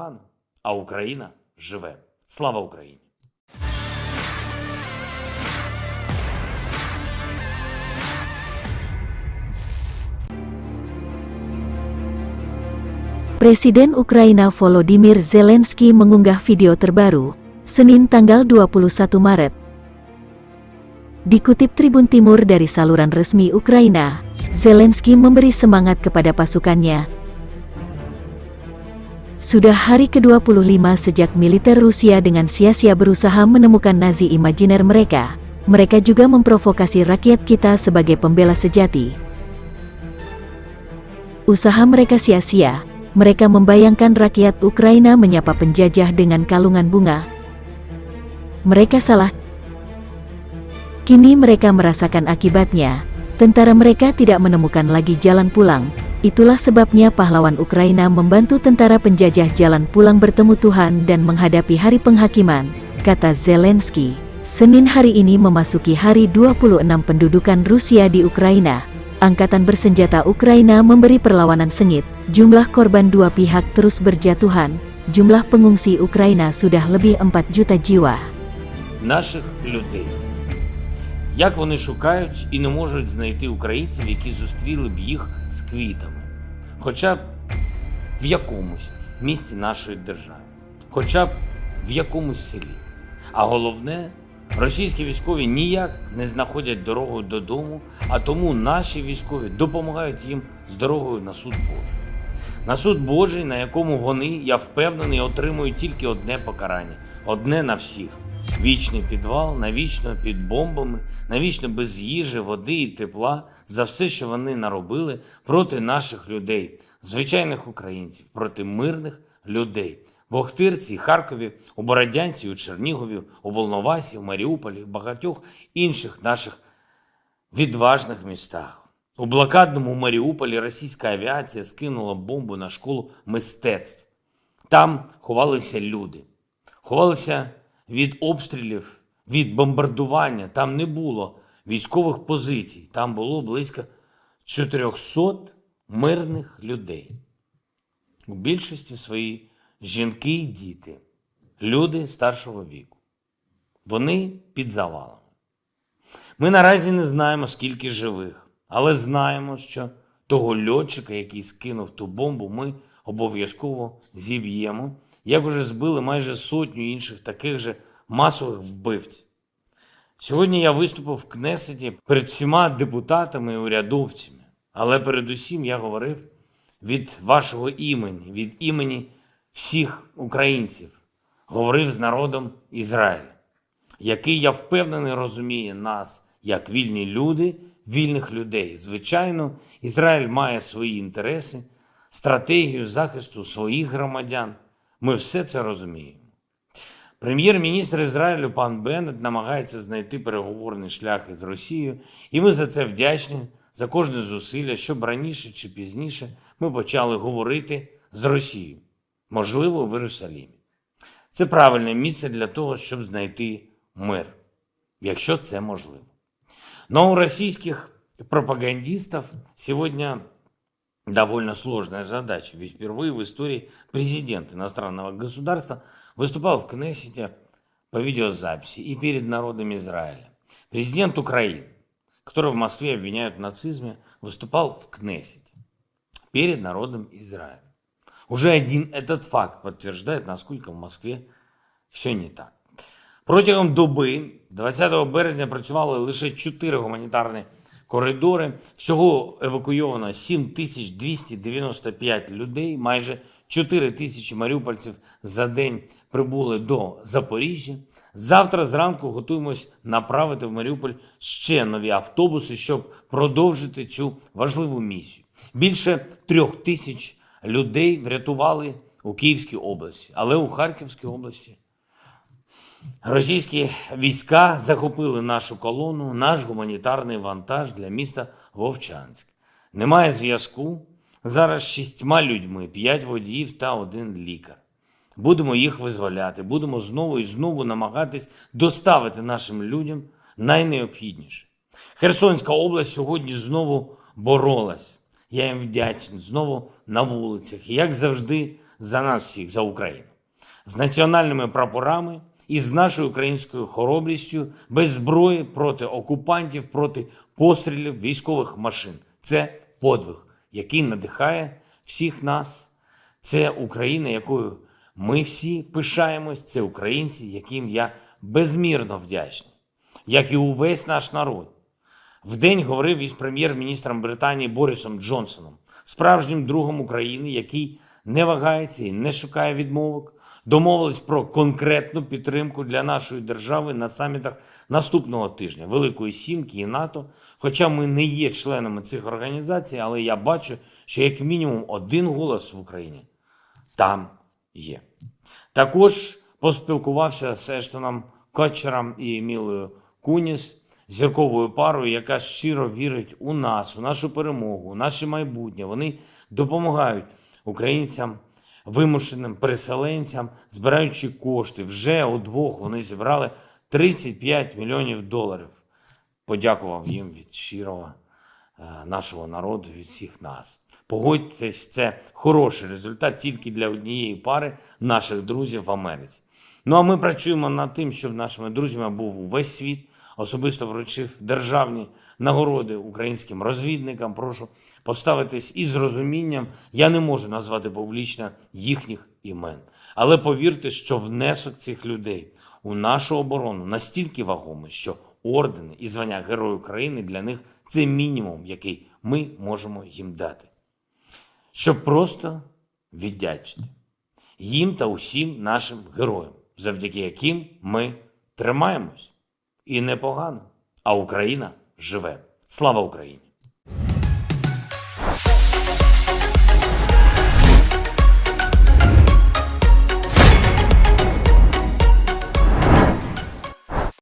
погано, а Україна живе. Слава Україні! Presiden Ukraina Volodymyr Zelensky mengunggah video terbaru, Senin tanggal 21 Maret. Dikutip Tribun Timur dari saluran resmi Ukraina, Zelensky memberi semangat kepada pasukannya. Sudah hari ke-25 sejak militer Rusia dengan sia-sia berusaha menemukan Nazi imajiner mereka. Mereka juga memprovokasi rakyat kita sebagai pembela sejati. Usaha mereka sia-sia. Mereka membayangkan rakyat Ukraina menyapa penjajah dengan kalungan bunga. Mereka salah. Kini mereka merasakan akibatnya. Tentara mereka tidak menemukan lagi jalan pulang. Itulah sebabnya pahlawan Ukraina membantu tentara penjajah jalan pulang bertemu Tuhan dan menghadapi hari penghakiman, kata Zelensky. Senin hari ini memasuki hari 26 pendudukan Rusia di Ukraina. Angkatan bersenjata Ukraina memberi perlawanan sengit, jumlah korban dua pihak terus berjatuhan, jumlah pengungsi Ukraina sudah lebih 4 juta jiwa. Наших людей. Як вони шукають і не можуть знайти українців, які зустріли б їх з квітами. Хоча б в якомусь місті нашої держави. Хоча б в якомусь селі. А головне, російські військові ніяк не знаходять дорогу додому, а тому наші військові допомагають їм з дорогою на суд Божий. На суд Божий, на якому вони, я впевнений, отримують тільки одне покарання. Одне на всіх. Вічний підвал, навічно під бомбами, навічно без їжі, води і тепла за все, що вони наробили проти наших людей, звичайних українців, проти мирних людей. В Охтирці, Харкові, у Бородянці, у Чернігові, у Волновасі, у Маріуполі, в багатьох інших наших відважних містах. У блокадному Маріуполі російська авіація скинула бомбу на школу мистецтв. Там ховалися люди. Ховалися від обстрілів, від бомбардування. Там не було військових позицій. Там було близько 400 мирних людей. У більшості своїй жінки і діти, люди старшого віку. Вони під завалами. Ми наразі не знаємо, скільки живих, але знаємо, що того льотчика, який скинув ту бомбу, ми обов'язково зіб'ємо, як уже збили майже сотню інших таких же масових вбивців. Сьогодні я виступив в Кнесеті перед всіма депутатами і урядовцями, але передусім я говорив від вашого імені, від імені всіх українців, говорив з народом Ізраїля, який, я впевнений, розуміє нас як вільні люди, вільних людей. Звичайно, Ізраїль має свої інтереси, стратегію захисту своїх громадян. Ми все це розуміємо. Прем'єр-міністр Ізраїлю пан Беннет намагається знайти переговорний шлях із Росією, і ми за це вдячні, за кожне зусилля, щоб раніше чи пізніше ми почали говорити з Росією. Можливо, в Єрусалимі. Це правильне місце для того, щоб знайти мир, якщо це можливо. Но у российских пропагандистов сегодня довольно сложная задача, ведь впервые в истории президент иностранного государства выступал в Кнессете по видеозаписи и перед народом Израиля. Президент Украины, которого в Москве обвиняют в нацизме, выступал в Кнессете перед народом Израиля. Уже один этот факт подтверждает, насколько в Москві все не так. Протягом доби 20 березня працювали лише 4 гуманітарні коридори. Всього евакуйовано 7295 людей, майже 4 тисячі маріупольців за день прибули до Запоріжжя. Завтра зранку готуємось направити в Маріуполь ще нові автобуси, щоб продовжити цю важливу місію. Більше 3000 людей врятували у Київській області, але у Харківській області російські війська захопили нашу колону, наш гуманітарний вантаж для міста Вовчанськ. Немає зв'язку. Зараз 6 людьми, 5 водіїв та 1 лікар. Будемо їх визволяти, будемо знову і знову намагатись доставити нашим людям найнеобхідніше. Херсонська область сьогодні знову боролась. Я їм вдячний. Знову на вулицях. І, як завжди, за нас всіх, за Україну. З національними прапорами і з нашою українською хоробрістю, без зброї, проти окупантів, проти пострілів військових машин. Це подвиг, який надихає всіх нас. Це Україна, якою ми всі пишаємось, це українці, яким я безмірно вдячний, як і увесь наш народ. Вдень говорив із прем'єр-міністром Британії Борисом Джонсоном, справжнім другом України, який не вагається і не шукає відмовок. Домовились про конкретну підтримку для нашої держави на самітах наступного тижня Великої Сімки і НАТО. Хоча ми не є членами цих організацій, але я бачу, що як мінімум один голос в Україні там є. Також поспілкувався з Ештоном Кутчером і Мілою Куніс, зірковою парою, яка щиро вірить у нас, у нашу перемогу, у наше майбутнє. Вони допомагають українцям, вимушеним переселенцям, збираючи кошти. Вже удвох вони зібрали 35 мільйонів доларів. Подякував їм від щирого нашого народу, від всіх нас. Погодьтесь, це хороший результат тільки для однієї пари наших друзів в Америці. Ну а ми працюємо над тим, щоб нашими друзями був увесь світ. Особисто вручив державні нагороди українським розвідникам. Прошу поставитись із розумінням. Я не можу назвати публічно їхніх імен. Але повірте, що внесок цих людей у нашу оборону настільки вагомий, що ордени і звання Герой України для них – це мінімум, який ми можемо їм дати. Щоб просто віддячити їм та усім нашим героям, завдяки яким ми тримаємось. І непогано. А Україна живе. Слава Україні!